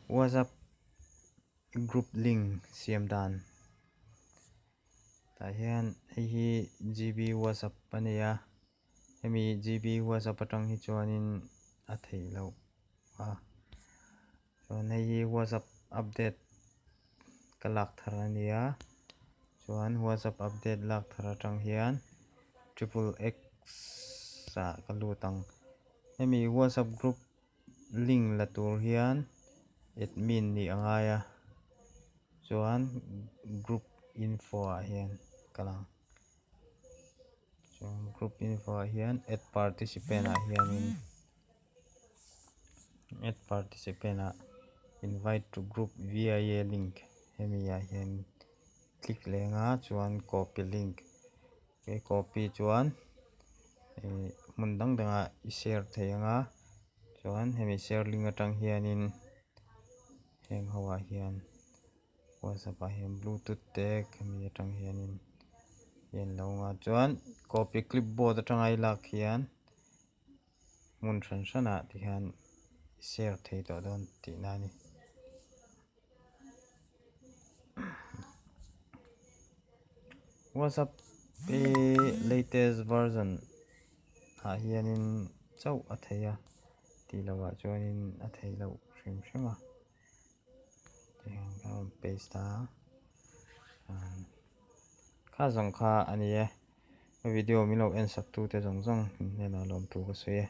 WhatsApp group link siam dan ta hian hi GB WhatsApp ania hemi GB WhatsApp atang hi chuanin a thei lo a chuan hi WhatsApp update kalak thar ania chuan WhatsApp update lak thar atang hian XXX sa kalutang hemi WhatsApp group link la tur hian admin ni angaya chuan group info a hian kalang chuan group info a hian add participant a hian add participant a invite to group via link hemi a hian click lenga chuan copy link ke copy chuan mun dang danga I share theianga chuan hemi share link atang hianin heng hawa hian WhatsApp a hian bluetooth te hemi atang hianin hian lo nga chuan copy clipboard atanga I lak hian mun thran thrana ti hian share thei tawh dawn tih na ni WhatsApp latest version a hianin chau a theia ti lawa chuanin a thei lo hrim hrim a hian paste a kha zong kha ani e video mi lo en sak tu te zong zong nena lom tu ka se